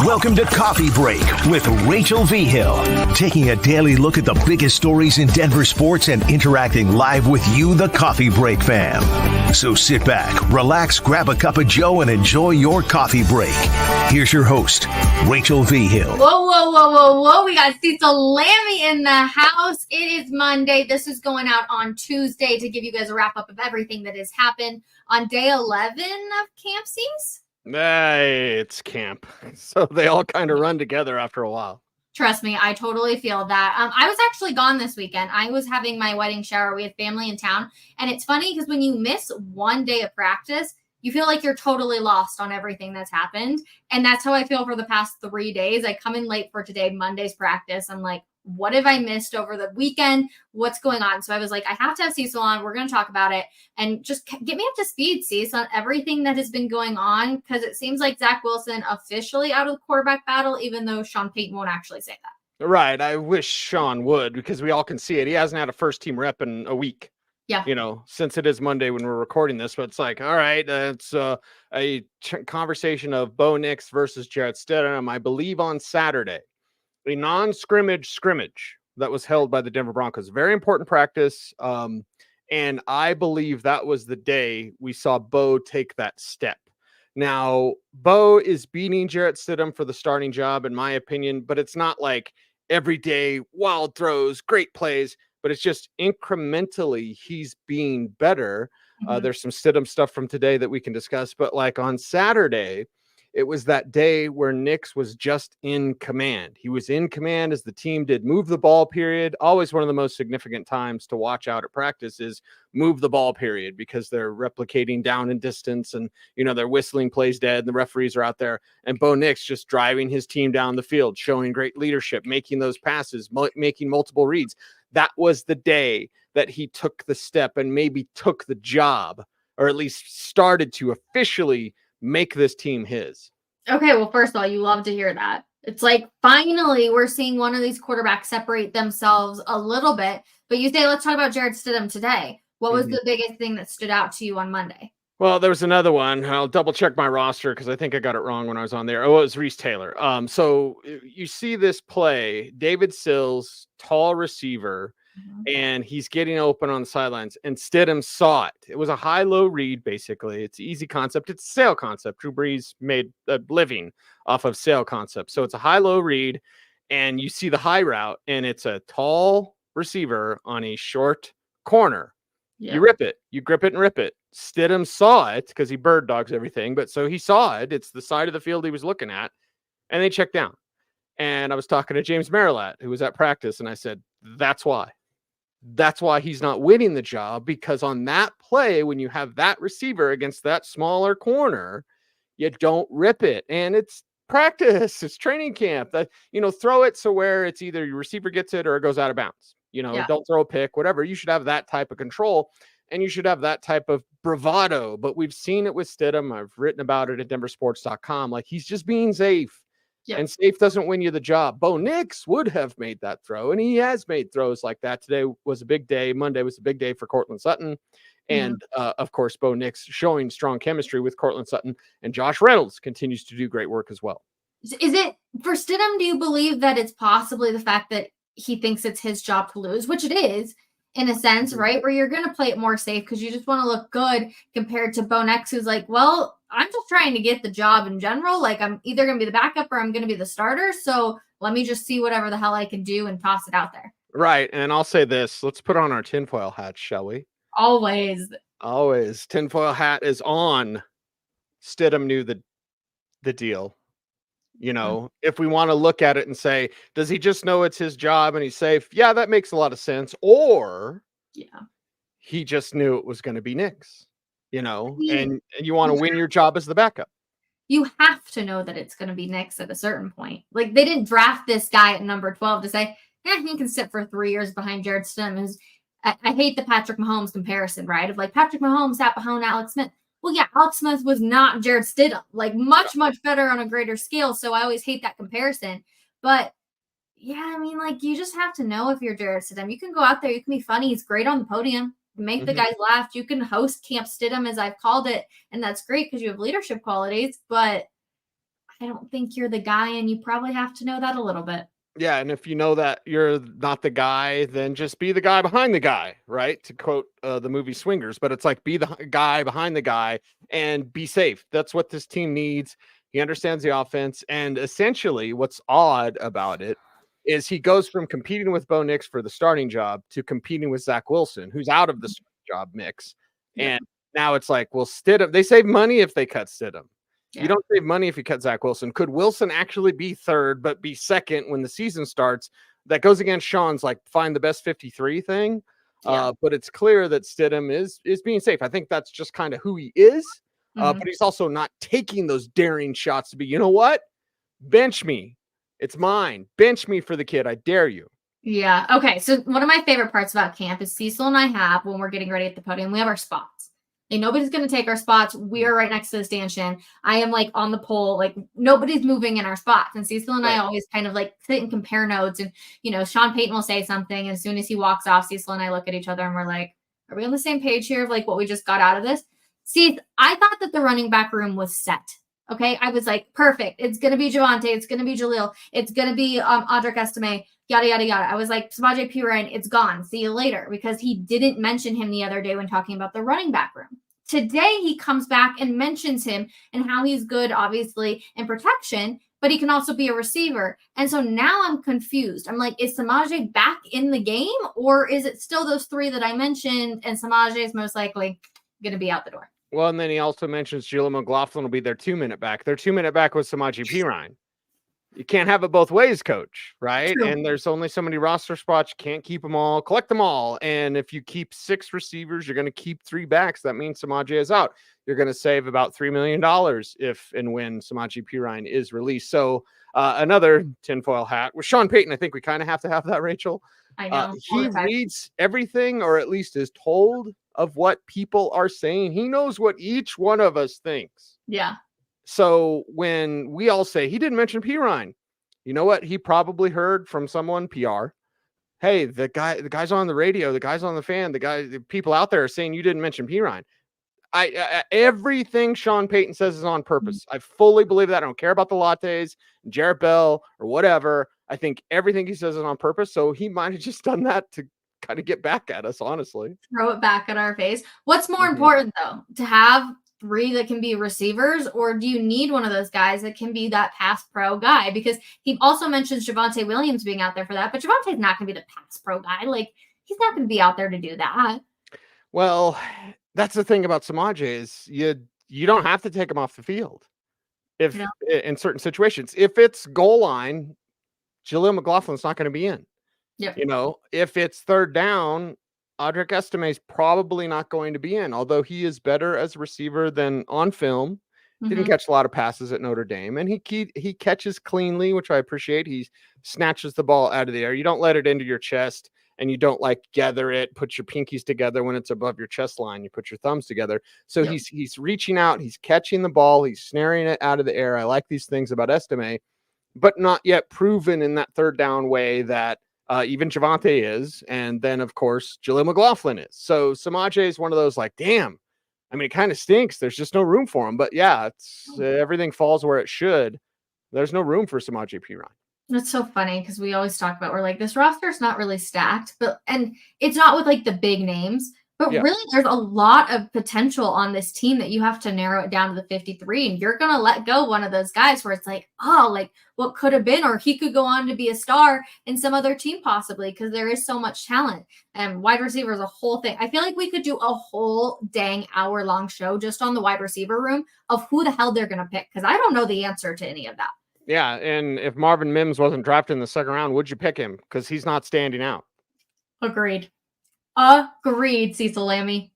Welcome to Coffee Break with Rachel Vigil, taking a daily look at the biggest stories in Denver sports and interacting live with you, the Coffee Break fam. So sit back, relax, grab a cup of joe, and enjoy your coffee break. Here's your host, Rachel Vigil. Whoa. We got Cecil Lammey in the house. It is Monday. This is going out on Tuesday to give you guys a wrap-up of everything that has happened on day 11 of Camp C's. It's camp. So they all kind of run together after a while. Trust me, I totally feel that. I was actually gone this weekend. I was having my wedding shower. We had family in town. And it's funny because when you miss one day of practice, you feel like you're totally lost on everything that's happened. And that's how I feel for the past 3 days. I come in late for today, Monday's practice. I'm like, what have I missed over the weekend? What's going on? So I was like, I have to have Cecil on. We're going to talk about it and just get me up to speed, Cecil, on everything that has been going on. Because it seems like Zach Wilson officially out of the quarterback battle, even though Sean Payton won't actually say that. Right. I wish Sean would, because we all can see it. He hasn't had a first team rep in a week. Yeah. You know, since it is Monday when we're recording this, but it's like, all right, it's a conversation of Bo Nix versus Jarrett Stidham, I believe on Saturday. A non-scrimmage scrimmage that was held by the Denver Broncos. Very important practice. And I believe that was the day we saw Bo take that step. Now, Bo is beating Jarrett Stidham for the starting job, in my opinion, but it's not like every day, wild throws, great plays, but it's just incrementally he's being better. There's some Stidham stuff from today that we can discuss, but like on Saturday, it was that day where Nix was just in command. He was in command as the team did move the ball period. Always one of the most significant times to watch out at practice is move the ball period, because they're replicating down and distance and, you know, they're whistling plays dead and the referees are out there, and Bo Nix just driving his team down the field, showing great leadership, making those passes, making multiple reads. That was the day that he took the step and maybe took the job, or at least started to officially make this team his. Okay, well, first of all, you love to hear that. It's like finally we're seeing one of these quarterbacks separate themselves a little bit. But you say, let's talk about Jarrett Stidham today. What was the biggest thing that stood out to you on Monday? Well, there was another one. I'll double check my roster because I think I got it wrong when I was on there. Oh, it was Reese Taylor. So you see this play, David Sills, tall receiver, and he's getting open on the sidelines, and Stidham saw it. It was a high-low read, basically. It's easy concept. It's a sail concept. Drew Brees made a living off of sail concept. So it's a high-low read, and you see the high route, and it's a tall receiver on a short corner. Yeah. You rip it. You grip it and rip it. Stidham saw it because he bird dogs everything, but so he saw it. It's the side of the field he was looking at, and they checked down. And I was talking to James Marilat, who was at practice, and I said, that's why. That's why he's not winning the job, because on that play, when you have that receiver against that smaller corner, you don't rip it. And it's practice. It's training camp. That, you know, throw it so where it's either your receiver gets it or it goes out of bounds. You know, Don't throw a pick, whatever. You should have that type of control, and you should have that type of bravado. But we've seen it with Stidham. I've written about it at denversports.com. Like, he's just being safe. And safe doesn't win you the job. Bo Nix would have made that throw, and he has made throws like that. Today was a big day. Monday was a big day for Courtland Sutton. And, of course, Bo Nix showing strong chemistry with Courtland Sutton, and Josh Reynolds continues to do great work as well. Is it for Stidham? Do you believe that it's possibly the fact that he thinks it's his job to lose, which it is in a sense, right? Where you're going to play it more safe because you just want to look good, compared to Bo Nix, who's like, well, I'm just trying to get the job in general. Like, I'm either going to be the backup or I'm going to be the starter. So let me just see whatever the hell I can do and toss it out there. Right. And I'll say this. Let's put on our tinfoil hats, shall we? Always. Tinfoil hat is on. Stidham knew the deal. You know, if we want to look at it and say, does he just know it's his job and he's safe? Yeah, that makes a lot of sense. Or he just knew it was going to be Nix. You know, and you want to win your job as the backup. You have to know that it's going to be Nix at a certain point. Like, they didn't draft this guy at number 12 to say, he can sit for 3 years behind Jarrett Stidham. I hate the Patrick Mahomes comparison, right? Of like, Patrick Mahomes sat behind Alex Smith. Well, yeah, Alex Smith was not Jarrett Stidham. Like, much better on a greater scale. So I always hate that comparison. But yeah, I mean, like, you just have to know if you're Jarrett Stidham. You can go out there. You can be funny. He's great on the podium. Make the guys laugh. You can host Camp Stidham, as I've called it, and that's great because you have leadership qualities. But I don't think you're the guy, and you probably have to know that a little bit. Yeah, and if you know that you're not the guy, then just be the guy behind the guy, right? To quote the movie Swingers, but it's like be the guy behind the guy and be safe. That's what this team needs. He understands the offense, and essentially, what's odd about it is he goes from competing with Bo Nix for the starting job to competing with Zach Wilson, who's out of the starting job mix, Yeah. and now it's like, well, Stidham. They save money if they cut Stidham. Yeah. You don't save money if you cut Zach Wilson. Could Wilson actually be third, but be second when the season starts? That goes against Sean's like find the best 53 thing. Yeah. But it's clear that Stidham is being safe. I think that's just kind of who he is. But he's also not taking those daring shots to be, you know what? Bench me. It's mine. Bench me for the kid. I dare you. Yeah. Okay. So one of my favorite parts about camp is Cecil and I have, when we're getting ready at the podium, we have our spots. Like, nobody's going to take our spots. We are right next to the stanchion. I am like on the pole, like nobody's moving in our spots. And Cecil and I always kind of like sit and compare notes. And, you know, Sean Payton will say something. And as soon as he walks off, Cecil and I look at each other and we're like, are we on the same page here of like what we just got out of this? See, I thought that the running back room was set. Okay. I was like, perfect. It's going to be Javonte. It's going to be Jaleel. It's going to be Audric Estime, yada, yada, yada. I was like, Samaje Perine, it's gone. See you later. Because he didn't mention him the other day when talking about the running back room. Today, he comes back and mentions him and how he's good, obviously, in protection, but he can also be a receiver. And so now I'm confused. I'm like, is Samaje back in the game, or is it still those three that I mentioned, and Samaje is most likely going to be out the door? Well, and then he also mentions Jaleel McLaughlin will be their 2-minute back. Their 2-minute back was Samaje Perine. You can't have it both ways, coach, right? True. And there's only so many roster spots. You can't keep them all. Collect them all. And if you keep 6 receivers, you're going to keep 3 backs. That means Samaje is out. You're going to save about $3 million if and when Samaje Perine is released. So another tinfoil hat. With Sean Payton, I think we kind of have to have that, Rachel. I know. He reads everything, or at least is told of what people are saying. He knows what each one of us thinks. Yeah. So when we all say he didn't mention Perine, you know what? He probably heard from someone PR. Hey, the guy's on the radio, the guy's on the fan, the people out there are saying you didn't mention Perine. Everything Sean Payton says is on purpose. I fully believe that. I don't care about the lattes, Jarrett Bell, or whatever. I think everything he says is on purpose. So he might have just done that to kind of get back at us, honestly. Throw it back at our face. What's more important, though, to have 3 that can be receivers, or do you need one of those guys that can be that pass pro guy? Because he also mentions Javonte Williams being out there for that, but Javonte's not going to be the pass pro guy. Like, he's not going to be out there to do that. Well, that's the thing about Samaje is you don't have to take him off the field if in certain situations. If it's goal line, Jaleel McLaughlin's not going to be in. Yep. You know, if it's third down, Audric Estime is probably not going to be in, although he is better as a receiver than on film. Didn't catch a lot of passes at Notre Dame, and he catches cleanly, which I appreciate. He snatches the ball out of the air. You don't let it into your chest, and you don't like gather it, put your pinkies together when it's above your chest line. You put your thumbs together. So he's reaching out, he's catching the ball, he's snaring it out of the air. I like these things about Estime, but not yet proven in that third down way that even Javonte is, and then, of course, Jaleel McLaughlin is. So Samaje is one of those like, damn, I mean, it kind of stinks. There's just no room for him. But, yeah, it's everything falls where it should. There's no room for Samaje Perine. That's so funny because we always talk about, we're like, this roster is not really stacked, and it's not with like the big names, but really there's a lot of potential on this team that you have to narrow it down to the 53, and you're going to let go one of those guys where it's like, oh, like what could have been, or he could go on to be a star in some other team possibly, because there is so much talent, and wide receiver is a whole thing. I feel like we could do a whole dang hour-long show just on the wide receiver room of who the hell they're going to pick, because I don't know the answer to any of that. Yeah, and if Marvin Mims wasn't drafted in the second round, would you pick him? Because he's not standing out. Agreed, Cecil Lammey.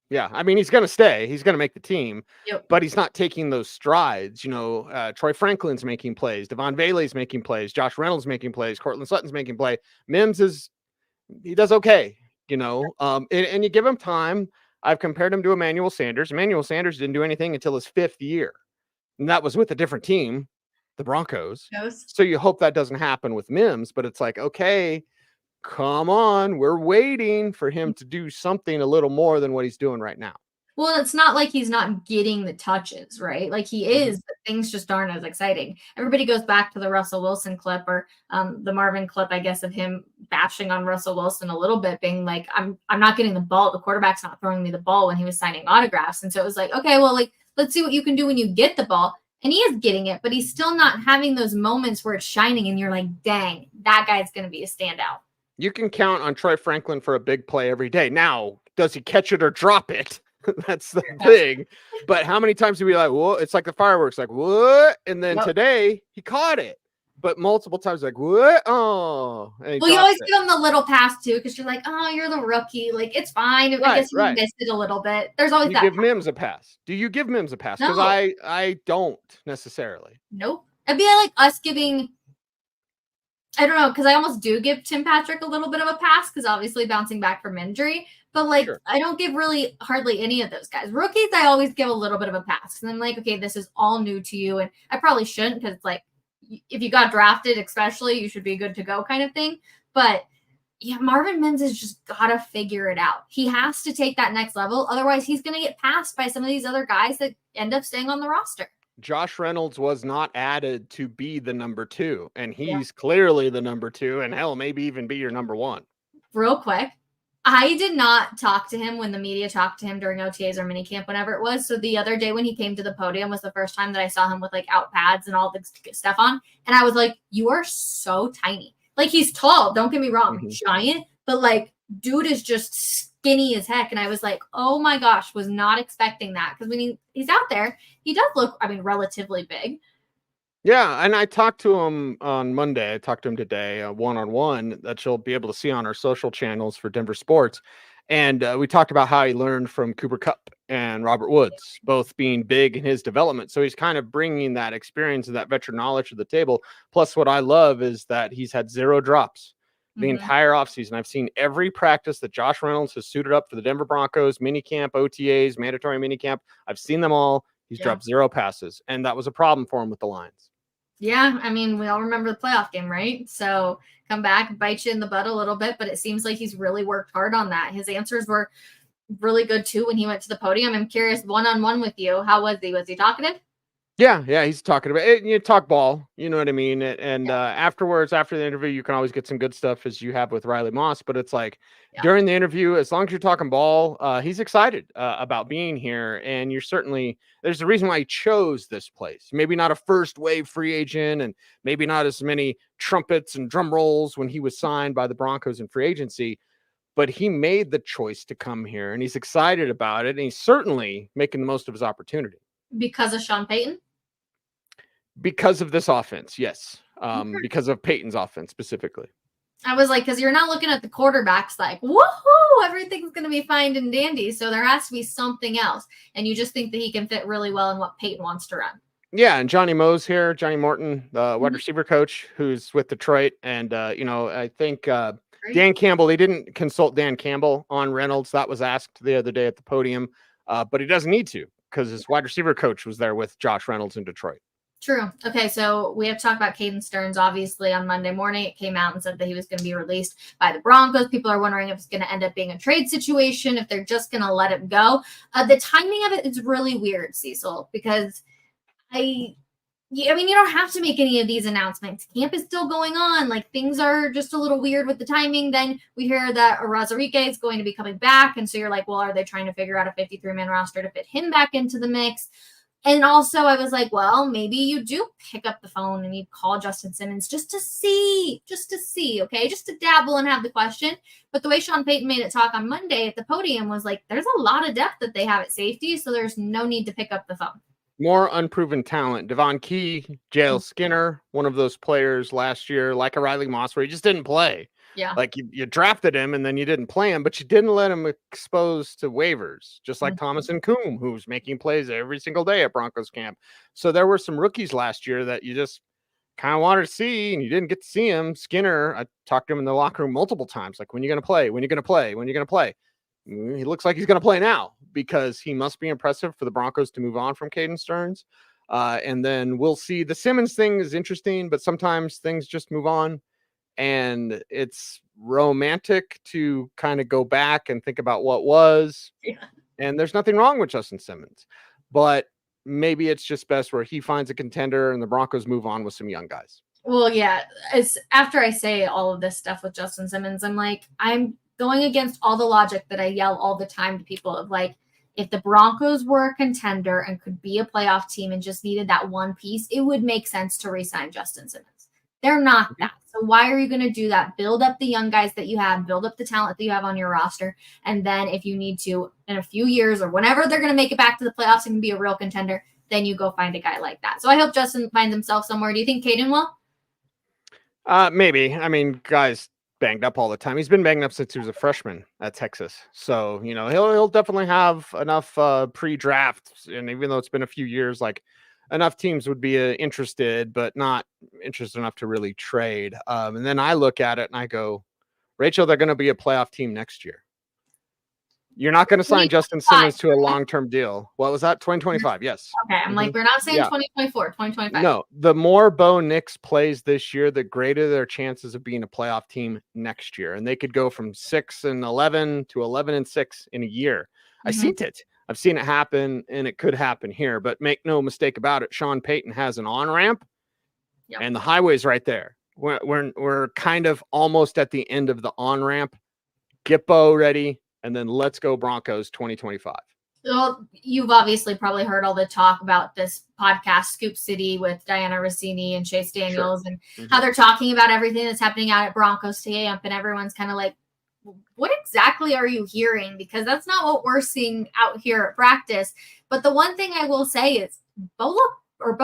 Yeah, I mean, he's going to stay. He's going to make the team, Yep. but he's not taking those strides. You know, Troy Franklin's making plays. Devon Bailey's making plays. Josh Reynolds making plays. Cortland Sutton's making play. Mims he does okay, you know, and you give him time. I've compared him to Emmanuel Sanders. Emmanuel Sanders didn't do anything until his 5th year, and that was with a different team, the Broncos. So you hope that doesn't happen with Mims, but it's like, okay, come on, we're waiting for him to do something a little more than what he's doing right now. Well, it's not like he's not getting the touches, right? Like he is, but things just aren't as exciting. Everybody goes back to the Russell Wilson clip or the Marvin clip, I guess, of him bashing on Russell Wilson a little bit, being like, I'm not getting the ball. The quarterback's not throwing me the ball when he was signing autographs. And so it was like, okay, well, like, let's see what you can do when you get the ball. And he is getting it, but he's still not having those moments where it's shining and you're like, dang, that guy's going to be a standout. You can count on Troy Franklin for a big play every day. Now, does he catch it or drop it? That's the thing. But how many times do we like, whoa, it's like the fireworks, like, what? And then today he caught it. But multiple times, like, what? Oh. Well, you always give him the little pass too, because you're like, oh, you're the rookie. Like, it's fine. I guess you missed it a little bit. There's always that. You give Mims a pass. Do you give Mims a pass? Because I don't necessarily. Nope. It'd be like us giving, I don't know, because I almost do give Tim Patrick a little bit of a pass, because obviously bouncing back from injury. But like, I don't give really hardly any of those guys. Rookies, I always give a little bit of a pass. And I'm like, okay, this is all new to you. And I probably shouldn't, because it's like, if you got drafted, especially, you should be good to go kind of thing. But yeah, Marvin Mims has just got to figure it out. He has to take that next level. Otherwise, he's going to get passed by some of these other guys that end up staying on the roster. Josh Reynolds was not added to be the number 2, and he's clearly the number 2, and hell, maybe even be your number 1. Real quick, I did not talk to him when the media talked to him during OTAs or minicamp, whenever it was. So the other day when he came to the podium was the first time that I saw him with like out pads and all the stuff on. And I was like, you are so tiny. Like, he's tall, don't get me wrong, giant, but like, dude is just skinny as heck. And I was like, oh my gosh, was not expecting that. Because when he's out there, he does look, I mean, relatively big. Yeah, and I talked to him on Monday. I talked to him today, one-on-one, that you'll be able to see on our social channels for Denver Sports. And we talked about how he learned from Cooper Kupp and Robert Woods, both being big in his development. So he's kind of bringing that experience and that veteran knowledge to the table. Plus, what I love is that he's had 0 drops the entire offseason. I've seen every practice that Josh Reynolds has suited up for the Denver Broncos, minicamp, OTAs, mandatory minicamp. I've seen them all. He's dropped 0 passes, and that was a problem for him with the Lions. Yeah, I mean, we all remember the playoff game, right? So come back, bite you in the butt a little bit, but it seems like he's really worked hard on that. His answers were really good, too, when he went to the podium. I'm curious, one-on-one with you, how was he? Was he talkative? Yeah, he's talking about it. You talk ball, you know what I mean? And afterwards, after the interview, you can always get some good stuff as you have with Riley Moss. But it's like during the interview, as long as you're talking ball, he's excited about being here. And there's a reason why he chose this place. Maybe not a first wave free agent, and maybe not as many trumpets and drum rolls when he was signed by the Broncos in free agency. But he made the choice to come here, and he's excited about it. And he's certainly making the most of his opportunity. Because of Sean Payton? Because of this offense, yes. Because of Peyton's offense specifically. I was like, because you're not looking at the quarterbacks like, woohoo, everything's going to be fine and dandy. So there has to be something else. And you just think that he can fit really well in what Peyton wants to run. Yeah, and Johnny Moe's here, Johnny Morton, the wide receiver coach who's with Detroit. And, I think Dan Campbell, they didn't consult Dan Campbell on Reynolds. That was asked the other day at the podium, but he doesn't need to, because his wide receiver coach was there with Josh Reynolds in Detroit. True. Okay, so we have to talk about Caden Stearns. Obviously, on Monday morning, it came out and said that he was going to be released by the Broncos. People are wondering if it's going to end up being a trade situation, if they're just going to let him go. The timing of it is really weird, Cecil, because you don't have to make any of these announcements. Camp is still going on. Like, things are just a little weird with the timing. Then we hear that Razarike is going to be coming back. And so you're like, well, are they trying to figure out a 53-man roster to fit him back into the mix? And also I was like, well, maybe you do pick up the phone and you call Justin Simmons just to see, okay? Just to dabble and have the question. But the way Sean Payton made it talk on Monday at the podium was like, there's a lot of depth that they have at safety, so there's no need to pick up the phone. More unproven talent. Devon Key, JL Skinner, one of those players last year, like a Riley Moss, where he just didn't play. Yeah. Like you drafted him and then you didn't play him, but you didn't let him expose to waivers, just like Thomas and Coombe, who's making plays every single day at Broncos camp. So there were some rookies last year that you just kind of wanted to see and you didn't get to see him. Skinner, I talked to him in the locker room multiple times, like, when are you going to play? When are you going to play? When are you going to play? He looks like he's going to play now, because he must be impressive for the Broncos to move on from Caden Stearns. And then we'll see. The Simmons thing is interesting, but sometimes things just move on. And it's romantic to kind of go back and think about what was. Yeah. And there's nothing wrong with Justin Simmons, but maybe it's just best where he finds a contender and the Broncos move on with some young guys. Well, yeah, it's after I say all of this stuff with Justin Simmons, I'm like, I'm going against all the logic that I yell all the time to people of like, if the Broncos were a contender and could be a playoff team and just needed that one piece, it would make sense to re-sign Justin Simmons. They're not that. So why are you going to do that? Build up the young guys that you have, build up the talent that you have on your roster. And then if you need to, in a few years or whenever they're going to make it back to the playoffs and be a real contender, then you go find a guy like that. So I hope Justin finds himself somewhere. Do you think Caden will? Maybe. I mean, guys banged up all the time. He's been banged up since he was a freshman at Texas. So, you know, he'll definitely have enough pre-draft. And even though it's been a few years, like enough teams would be interested, but not interested enough to really trade. And then I look at it and I go, Rachel, they're going to be a playoff team next year. You're not going to sign Justin Simmons to a long-term deal. What was that? 2025. Yes. Okay. I'm like, we're not saying 2024, 2025. No, the more Bo Nix plays this year, the greater their chances of being a playoff team next year. And they could go from 6-11 to 11-6 in a year. I've seen it. I've seen it happen, and it could happen here. But make no mistake about it, Sean Payton has an on-ramp, and the highway's right there. We're kind of almost at the end of the on-ramp. Get Bo ready. And then let's go Broncos 2025. Well, you've obviously probably heard all the talk about this podcast, Scoop City, with Diana Rossini and Chase Daniels, and how they're talking about everything that's happening out at Broncos camp, and everyone's kind of like, what exactly are you hearing? Because that's not what we're seeing out here at practice. But the one thing I will say is Bo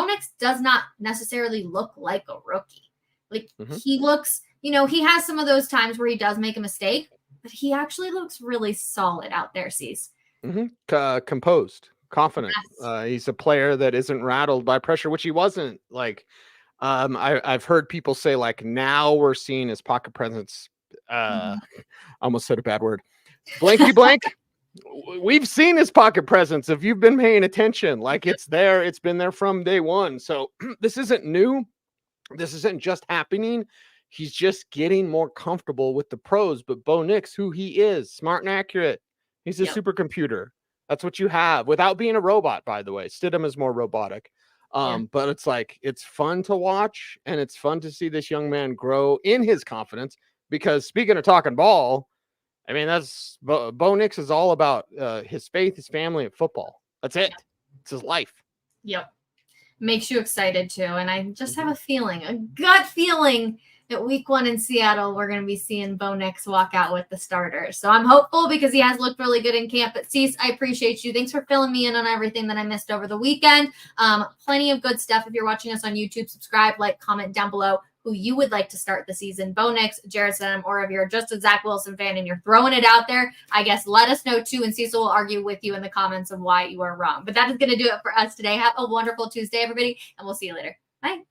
Nix does not necessarily look like a rookie. Like he looks, you know, he has some of those times where he does make a mistake, but he actually looks really solid out there, Cease. Composed, confident. Yes. He's a player that isn't rattled by pressure, which he wasn't. Like, I've heard people say, like, now we're seeing his pocket presence. I almost said a bad word. Blankety blank. We've seen his pocket presence. If you've been paying attention, like it's there. It's been there from day one. So this isn't new. This isn't just happening. He's just getting more comfortable with the pros. But Bo Nix, who he is, smart and accurate. He's a supercomputer. That's what you have without being a robot, by the way. Stidham is more robotic. But it's like, it's fun to watch, and it's fun to see this young man grow in his confidence. Because speaking of talking ball, I mean, that's Bo Nix is all about his faith, his family, and football. That's it. It's his life. Yep. Makes you excited too. And I just have a gut feeling that week 1 in Seattle, we're going to be seeing Bo Nix walk out with the starters. So I'm hopeful because he has looked really good in camp. But Cease, I appreciate you. Thanks for filling me in on everything that I missed over the weekend. Plenty of good stuff. If you're watching us on YouTube, subscribe, like, comment down below who you would like to start the season. Bo Nix, Jarrett Stidham, or if you're just a Zach Wilson fan and you're throwing it out there, I guess let us know too. And Cecil will argue with you in the comments of why you are wrong. But that is going to do it for us today. Have a wonderful Tuesday, everybody. And we'll see you later. Bye.